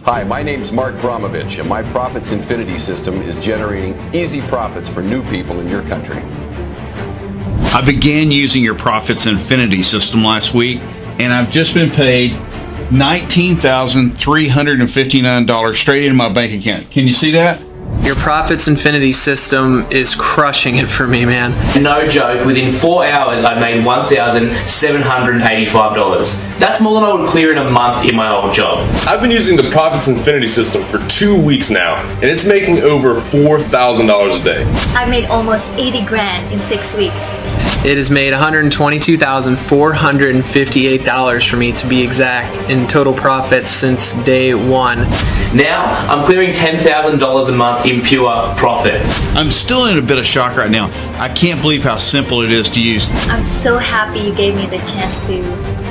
Hi, my name's Mark Bromovich, and my Profits Infinity system is generating easy profits for new people in your country. I began using your Profits Infinity system last week, and I've just been paid $19,359 straight into my bank account. Can you see that? Your Profits Infinity system is crushing it for me, man. No joke, within 4 hours I made $1,785. That's more than I would clear in a month in my old job. I've been using the Profits Infinity system for 2 weeks now, and it's making over $4,000 a day. I made almost 80 grand in 6 weeks. It has made $122,458 for me, to be exact, in total profits since day one. Now I'm clearing $10,000 a month in pure profit. I'm still in a bit of shock right now. I can't believe how simple it is to use. I'm so happy you gave me the chance to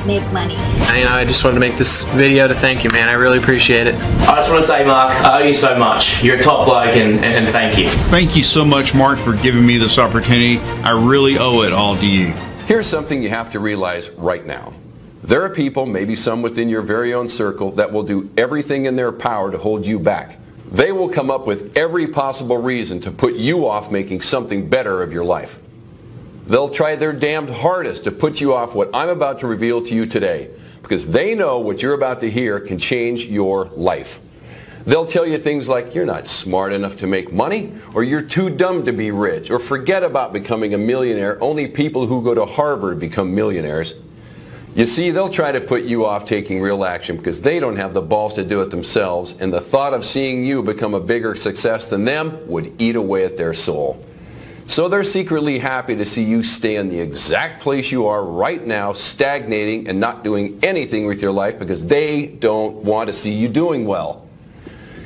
make money. I just wanted to make this video to thank you, man. I really appreciate it. I just want to say, Mark, I owe you so much. You're a top bloke, and thank you. Thank you so much, Mark, for giving me this opportunity. I really owe it all to you. Here's something you have to realize right now. There are people, maybe some within your very own circle, that will do everything in their power to hold you back. They will come up with every possible reason to put you off making something better of your life. They'll try their damned hardest to put you off what I'm about to reveal to you today, because they know what you're about to hear can change your life. They'll tell you things like, you're not smart enough to make money, or you're too dumb to be rich, or forget about becoming a millionaire. Only people who go to Harvard become millionaires. You see, they'll try to put you off taking real action because they don't have the balls to do it themselves, and the thought of seeing you become a bigger success than them would eat away at their soul. So they're secretly happy to see you stay in the exact place you are right now, stagnating and not doing anything with your life because they don't want to see you doing well.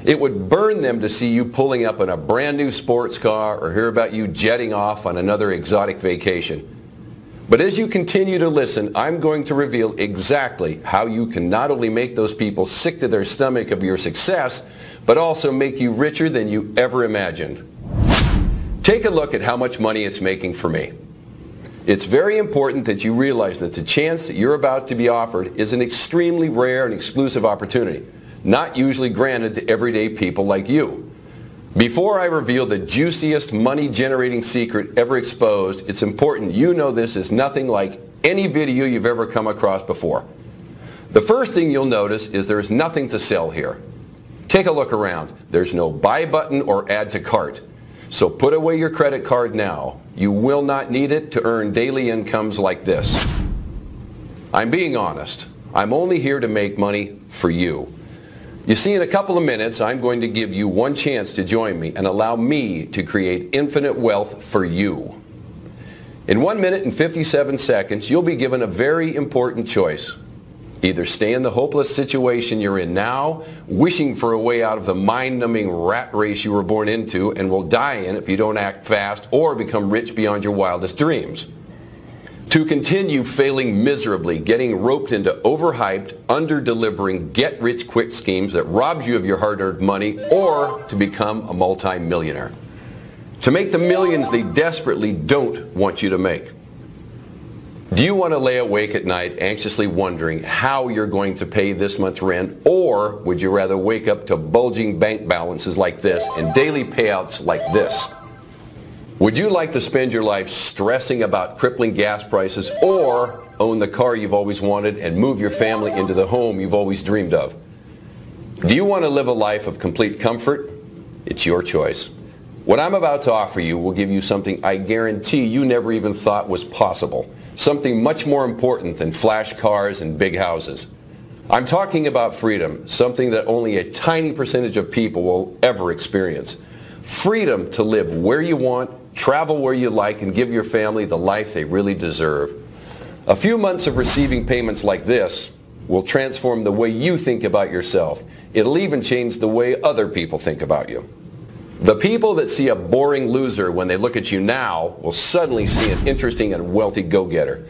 It would burn them to see you pulling up in a brand new sports car or hear about you jetting off on another exotic vacation. But as you continue to listen, I'm going to reveal exactly how you can not only make those people sick to their stomach of your success, but also make you richer than you ever imagined. Take a look at how much money it's making for me. It's very important that you realize that the chance that you're about to be offered is an extremely rare and exclusive opportunity, not usually granted to everyday people like you. Before I reveal the juiciest money-generating secret ever exposed, it's important you know this is nothing like any video you've ever come across before. The first thing you'll notice is there's nothing to sell here. Take a look around. There's no buy button or add to cart. So put away your credit card now. You will not need it to earn daily incomes like this. I'm being honest. I'm only here to make money for you. You see, in a couple of minutes, I'm going to give you one chance to join me and allow me to create infinite wealth for you. In 1 minute and 57 seconds, you'll be given a very important choice. Either stay in the hopeless situation you're in now, wishing for a way out of the mind-numbing rat race you were born into and will die in if you don't act fast, or become rich beyond your wildest dreams. To continue failing miserably, getting roped into overhyped, under-delivering, get-rich-quick schemes that robs you of your hard-earned money, or to become a multi-millionaire. To make the millions they desperately don't want you to make. Do you want to lay awake at night anxiously wondering how you're going to pay this month's rent, or would you rather wake up to bulging bank balances like this and daily payouts like this? Would you like to spend your life stressing about crippling gas prices, or own the car you've always wanted and move your family into the home you've always dreamed of? Do you want to live a life of complete comfort? It's your choice. What I'm about to offer you will give you something I guarantee you never even thought was possible. Something much more important than flash cars and big houses. I'm talking about freedom, something that only a tiny percentage of people will ever experience. Freedom to live where you want, travel where you like, and give your family the life they really deserve. A few months of receiving payments like this will transform the way you think about yourself. It'll even change the way other people think about you. The people that see a boring loser when they look at you now will suddenly see an interesting and wealthy go-getter.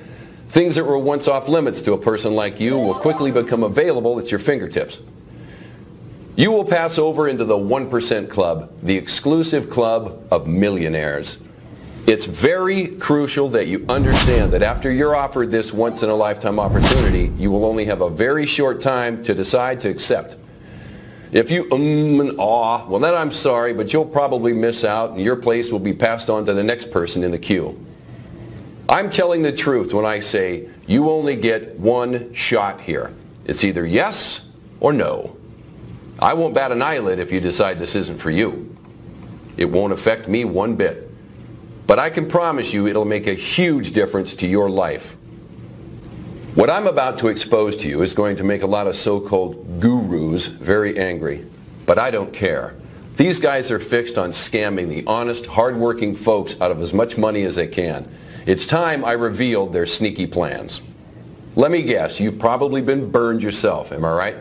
Things that were once off limits to a person like you will quickly become available at your fingertips. You will pass over into the 1% club, the exclusive club of millionaires. It's very crucial that you understand that after you're offered this once-in-a-lifetime opportunity, you will only have a very short time to decide to accept. If you and ah, well then I'm sorry, but you'll probably miss out and your place will be passed on to the next person in the queue. I'm telling the truth when I say you only get one shot here. It's either yes or no. I won't bat an eyelid if you decide this isn't for you. It won't affect me one bit. But I can promise you it'll make a huge difference to your life. What I'm about to expose to you is going to make a lot of so-called gurus very angry. But I don't care. These guys are fixed on scamming the honest, hard-working folks out of as much money as they can. It's time I revealed their sneaky plans. Let me guess, you've probably been burned yourself, am I right?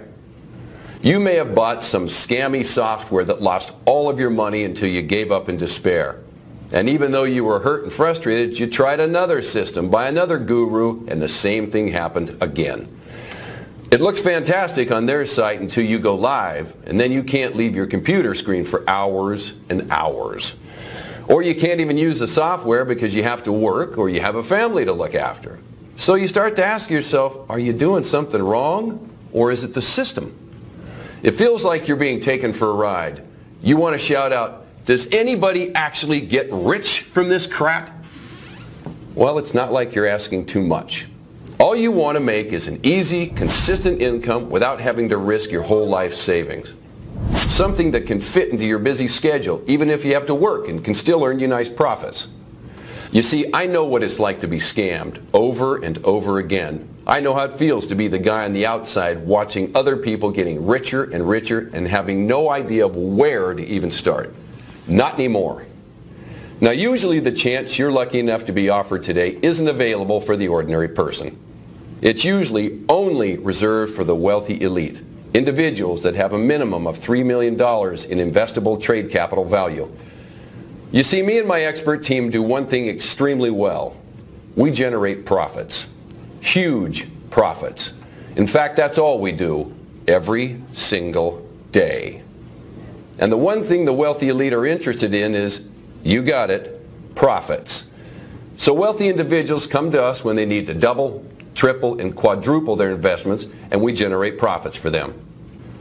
You may have bought some scammy software that lost all of your money until you gave up in despair. And even though you were hurt and frustrated, you tried another system by another guru, and the same thing happened again. It looks fantastic on their site until you go live, and then you can't leave your computer screen for hours and hours. Or you can't even use the software because you have to work or you have a family to look after. So you start to ask yourself, are you doing something wrong, or is it the system? It feels like you're being taken for a ride. You want to shout out, does anybody actually get rich from this crap? Well, it's not like you're asking too much. All you want to make is an easy, consistent income without having to risk your whole life savings. Something that can fit into your busy schedule, even if you have to work, and can still earn you nice profits. You see, I know what it's like to be scammed over and over again. I know how it feels to be the guy on the outside watching other people getting richer and richer and having no idea of where to even start. Not anymore. Now, usually the chance you're lucky enough to be offered today isn't available for the ordinary person. It's usually only reserved for the wealthy elite, individuals that have a minimum of $3 million in investable trade capital value. You see, me and my expert team do one thing extremely well. We generate profits. Huge profits. In fact, that's all we do every single day. And the one thing the wealthy elite are interested in is, you got it, profits. So wealthy individuals come to us when they need to double, triple, and quadruple their investments, and we generate profits for them.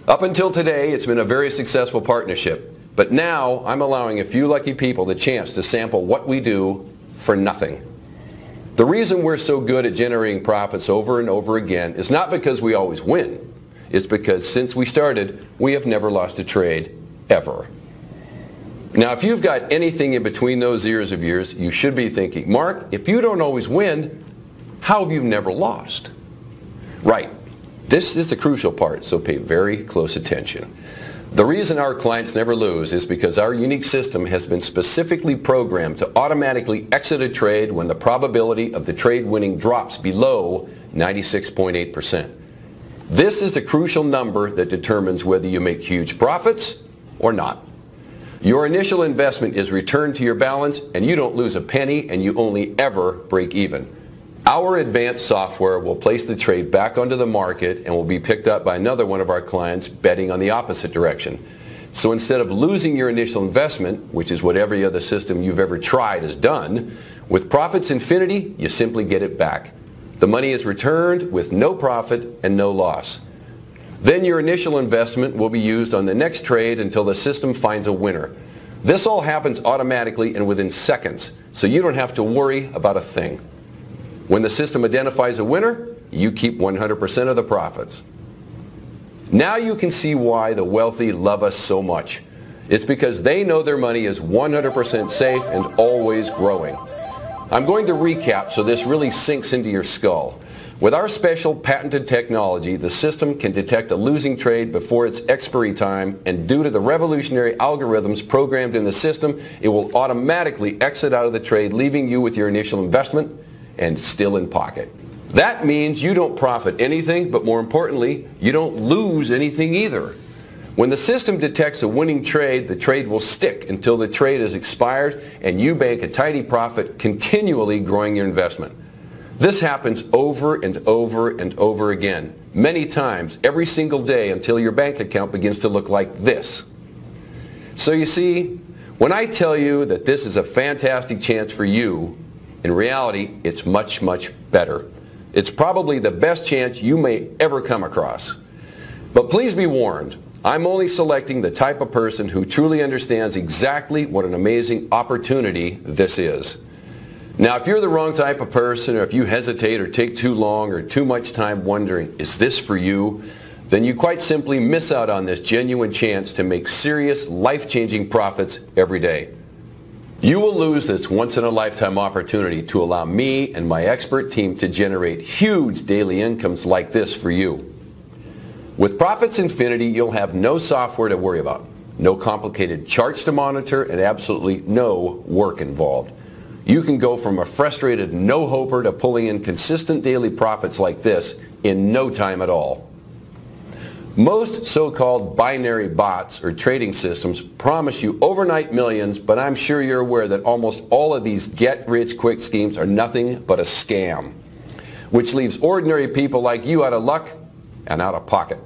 Up until today, it's been a very successful partnership. But now, I'm allowing a few lucky people the chance to sample what we do for nothing. The reason we're so good at generating profits over and over again is not because we always win. It's because since we started, we have never lost a trade, ever. Now, if you've got anything in between those ears of yours, you should be thinking, Mark, if you don't always win, how have you never lost? Right. This is the crucial part, so pay very close attention. The reason our clients never lose is because our unique system has been specifically programmed to automatically exit a trade when the probability of the trade winning drops below 96.8%. This is the crucial number that determines whether you make huge profits or not. Your initial investment is returned to your balance, and you don't lose a penny, and you only ever break even. Our advanced software will place the trade back onto the market and will be picked up by another one of our clients betting on the opposite direction. So instead of losing your initial investment, which is what every other system you've ever tried has done, with Profits Infinity, you simply get it back. The money is returned with no profit and no loss. Then your initial investment will be used on the next trade until the system finds a winner. This all happens automatically and within seconds, so you don't have to worry about a thing. When the system identifies a winner, you keep 100% of the profits. Now you can see why the wealthy love us so much. It's because they know their money is 100% safe and always growing. I'm going to recap so this really sinks into your skull. With our special patented technology, the system can detect a losing trade before its expiry time, and due to the revolutionary algorithms programmed in the system, it will automatically exit out of the trade, leaving you with your initial investment and still in pocket. That means you don't profit anything, but more importantly, you don't lose anything either. When the system detects a winning trade, the trade will stick until the trade is expired and you bank a tidy profit, continually growing your investment. This happens over and over and over again, many times, every single day, until your bank account begins to look like this. So you see, when I tell you that this is a fantastic chance for you, in reality, it's much, much better. It's probably the best chance you may ever come across. But please be warned, I'm only selecting the type of person who truly understands exactly what an amazing opportunity this is. Now, if you're the wrong type of person, or if you hesitate or take too long or too much time wondering, is this for you? Then you quite simply miss out on this genuine chance to make serious, life-changing profits every day. You will lose this once-in-a-lifetime opportunity to allow me and my expert team to generate huge daily incomes like this for you. With Profits Infinity, you'll have no software to worry about, no complicated charts to monitor, and absolutely no work involved. You can go from a frustrated no-hoper to pulling in consistent daily profits like this in no time at all. Most so-called binary bots or trading systems promise you overnight millions, but I'm sure you're aware that almost all of these get-rich-quick schemes are nothing but a scam, which leaves ordinary people like you out of luck and out of pocket.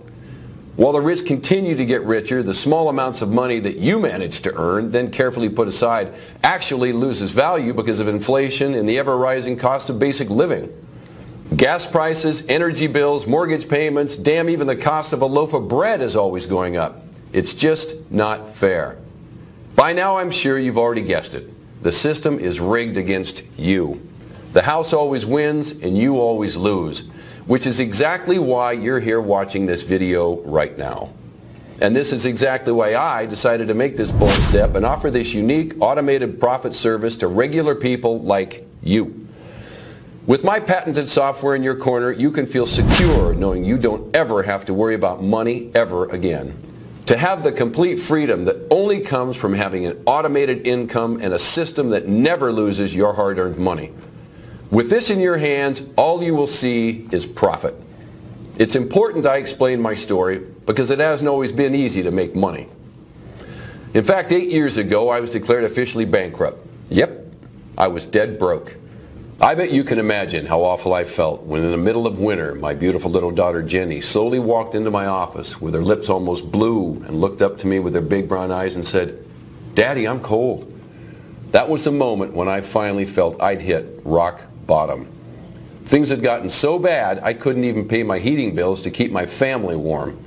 While the rich continue to get richer, the small amounts of money that you manage to earn, then carefully put aside, actually loses value because of inflation and the ever-rising cost of basic living. Gas prices, energy bills, mortgage payments, damn, even the cost of a loaf of bread is always going up. It's just not fair. By now, I'm sure you've already guessed it. The system is rigged against you. The house always wins and you always lose, which is exactly why you're here watching this video right now. And this is exactly why I decided to make this bold step and offer this unique automated profit service to regular people like you. With my patented software in your corner, you can feel secure knowing you don't ever have to worry about money ever again. To have the complete freedom that only comes from having an automated income and a system that never loses your hard-earned money. With this in your hands, all you will see is profit. It's important I explain my story because it hasn't always been easy to make money. In fact, 8 years ago, I was declared officially bankrupt. Yep, I was dead broke. I bet you can imagine how awful I felt when in the middle of winter, my beautiful little daughter Jenny slowly walked into my office with her lips almost blue and looked up to me with her big brown eyes and said, "Daddy, I'm cold." That was the moment when I finally felt I'd hit rock bottom. Things had gotten so bad I couldn't even pay my heating bills to keep my family warm.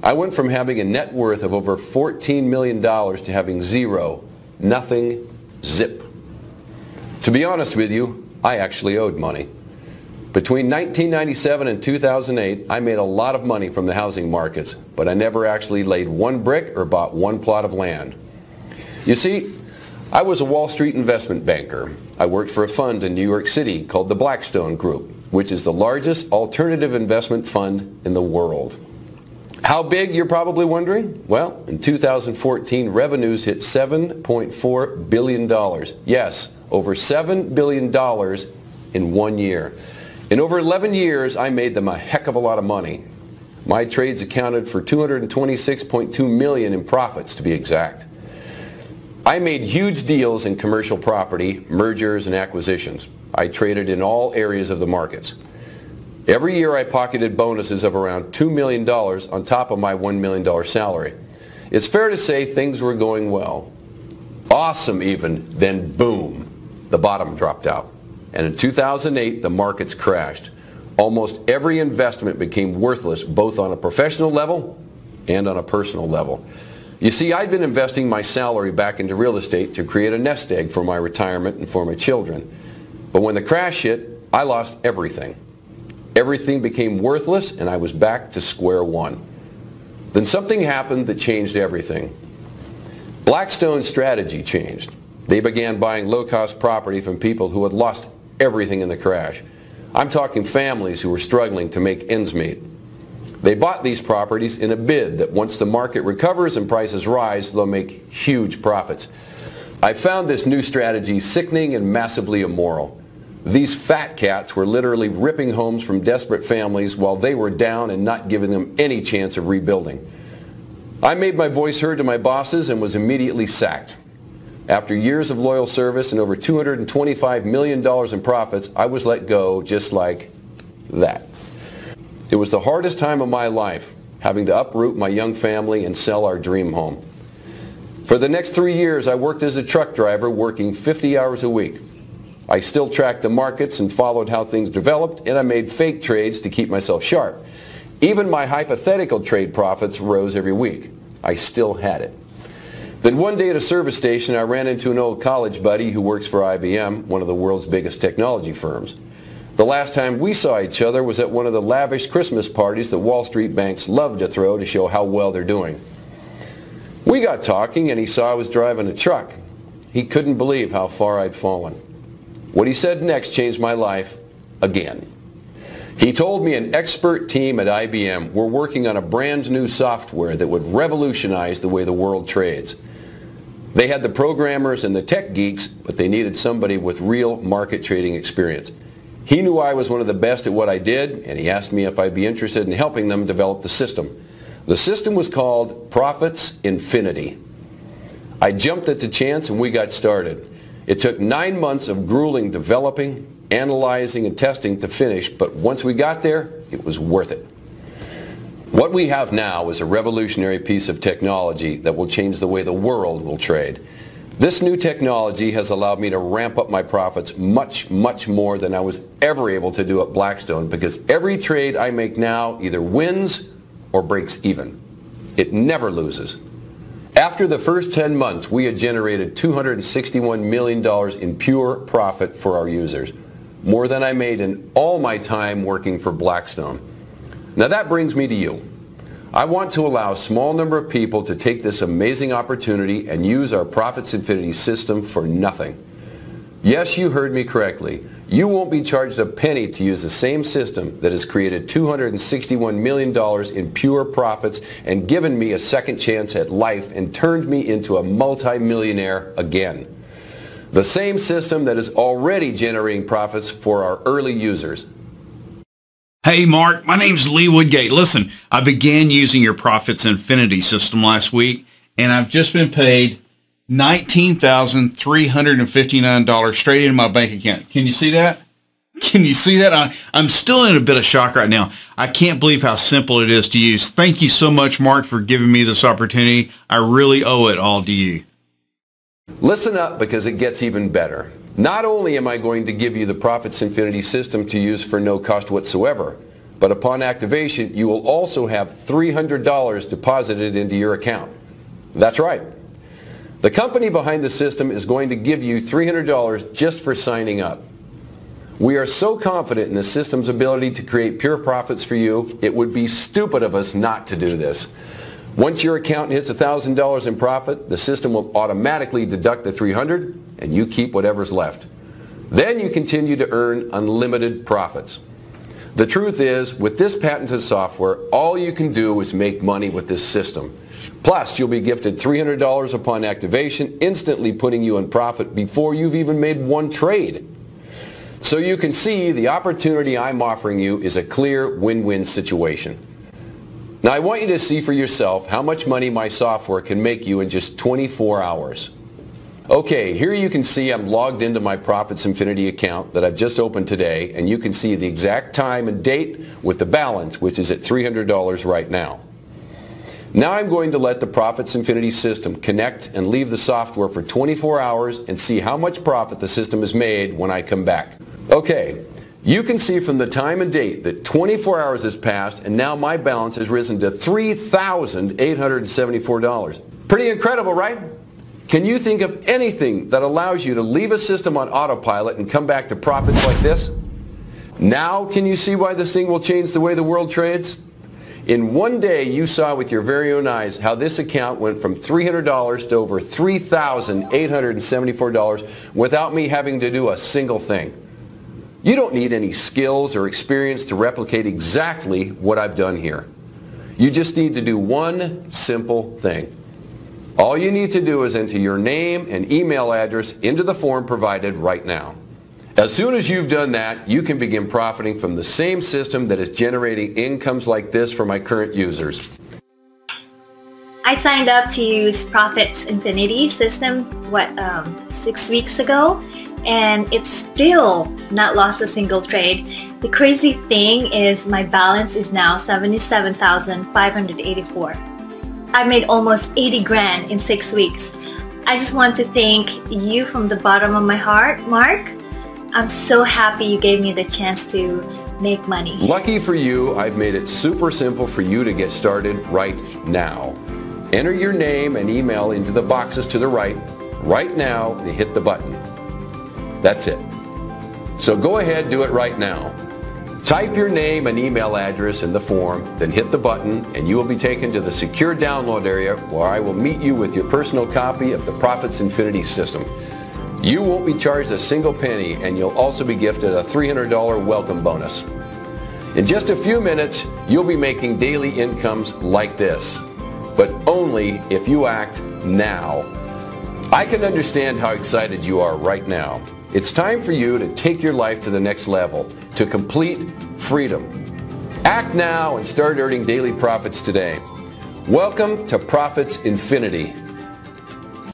I went from having a net worth of over $14 million to having zero, nothing, zip. To be honest with you, I actually owed money. Between 1997 and 2008, I made a lot of money from the housing markets, but I never actually laid one brick or bought one plot of land. You see, I was a Wall Street investment banker. I worked for a fund in New York City called the Blackstone Group, which is the largest alternative investment fund in the world. How big, you're probably wondering? Well, in 2014, revenues hit $7.4 billion. Yes, over $7 billion in 1 year. In over 11 years, I made them a heck of a lot of money. My trades accounted for $226.2 million in profits, to be exact. I made huge deals in commercial property, mergers, and acquisitions. I traded in all areas of the markets. Every year I pocketed bonuses of around $2 million on top of my $1 million salary. It's fair to say things were going well. Awesome even, then boom, the bottom dropped out. And in 2008, the markets crashed. Almost every investment became worthless, both on a professional level and on a personal level. You see, I'd been investing my salary back into real estate to create a nest egg for my retirement and for my children. But when the crash hit, I lost everything. Everything became worthless and I was back to square one. Then something happened that changed everything. Blackstone's strategy changed. They began buying low-cost property from people who had lost everything in the crash. I'm talking families who were struggling to make ends meet. They bought these properties in a bid that once the market recovers and prices rise, they'll make huge profits. I found this new strategy sickening and massively immoral. These fat cats were literally ripping homes from desperate families while they were down and not giving them any chance of rebuilding. I made my voice heard to my bosses and was immediately sacked. After years of loyal service and over $225 million in profits, I was let go just like that. It was the hardest time of my life, having to uproot my young family and sell our dream home. For the next 3 years, I worked as a truck driver, working 50 hours a week. I still tracked the markets and followed how things developed, and I made fake trades to keep myself sharp. Even my hypothetical trade profits rose every week. I still had it. Then one day at a service station, I ran into an old college buddy who works for IBM, one of the world's biggest technology firms. The last time we saw each other was at one of the lavish Christmas parties that Wall Street banks love to throw to show how well they're doing. We got talking and he saw I was driving a truck. He couldn't believe how far I'd fallen. What he said next changed my life again. He told me an expert team at IBM were working on a brand new software that would revolutionize the way the world trades. They had the programmers and the tech geeks, but they needed somebody with real market trading experience. He knew I was one of the best at what I did, and he asked me if I'd be interested in helping them develop the system. The system was called Profits Infinity. I jumped at the chance and we got started. It took 9 months of grueling developing, analyzing, and testing to finish, but once we got there, it was worth it. What we have now is a revolutionary piece of technology that will change the way the world will trade. This new technology has allowed me to ramp up my profits much, much more than I was ever able to do at Blackstone, because every trade I make now either wins or breaks even. It never loses. After the first 10 months, we had generated $261 million in pure profit for our users, more than I made in all my time working for Blackstone. Now that brings me to you. I want to allow a small number of people to take this amazing opportunity and use our Profits Infinity system for nothing. Yes, you heard me correctly. You won't be charged a penny to use the same system that has created $261 million in pure profits and given me a second chance at life and turned me into a multi-millionaire again. The same system that is already generating profits for our early users. Hey Mark, my name's Lee Woodgate. Listen, I began using your Profits Infinity system last week, and I've just been paid $19,359 straight into my bank account. Can you see that? Can you see that? I'm still in a bit of shock right now. I can't believe how simple it is to use. Thank you so much, Mark, for giving me this opportunity. I really owe it all to you. Listen up, because it gets even better. Not only am I going to give you the Profits Infinity system to use for no cost whatsoever, but upon activation, you will also have $300 deposited into your account. That's right. The company behind the system is going to give you $300 just for signing up. We are so confident in the system's ability to create pure profits for you, it would be stupid of us not to do this. Once your account hits $1,000 in profit, the system will automatically deduct the $300 and you keep whatever's left. Then you continue to earn unlimited profits. The truth is, with this patented software, all you can do is make money with this system. Plus, you'll be gifted $300 upon activation, instantly putting you in profit before you've even made one trade. So you can see the opportunity I'm offering you is a clear win-win situation. Now I want you to see for yourself how much money my software can make you in just 24 hours. Okay, here you can see I'm logged into my Profits Infinity account that I've just opened today, and you can see the exact time and date with the balance, which is at $300 right now. Now I'm going to let the Profits Infinity system connect and leave the software for 24 hours and see how much profit the system has made when I come back. Okay, you can see from the time and date that 24 hours has passed and now my balance has risen to $3,874. Pretty incredible, right? Can you think of anything that allows you to leave a system on autopilot and come back to profits like this? Now can you see why this thing will change the way the world trades? In one day you saw with your very own eyes how this account went from $300 to over $3,874 without me having to do a single thing. You don't need any skills or experience to replicate exactly what I've done here. You just need to do one simple thing. All you need to do is enter your name and email address into the form provided right now. As soon as you've done that, you can begin profiting from the same system that is generating incomes like this for my current users. I signed up to use Profits Infinity system 6 weeks ago, and it's still not lost a single trade. The crazy thing is my balance is now $77,584. I made almost 80 grand in 6 weeks. I just want to thank you from the bottom of my heart, Mark. I'm so happy you gave me the chance to make money. Lucky for you, I've made it super simple for you to get started right now. Enter your name and email into the boxes to the right now, and hit the button. That's it. So go ahead, do it right now. Type your name and email address in the form, then hit the button, and you will be taken to the secure download area where I will meet you with your personal copy of the Profits Infinity system. You won't be charged a single penny, and you'll also be gifted a $300 welcome bonus. In just a few minutes, you'll be making daily incomes like this, but only if you act now. I can understand how excited you are right now. It's time for you to take your life to the next level, to complete freedom. Act now and start earning daily profits today. Welcome to Profits Infinity.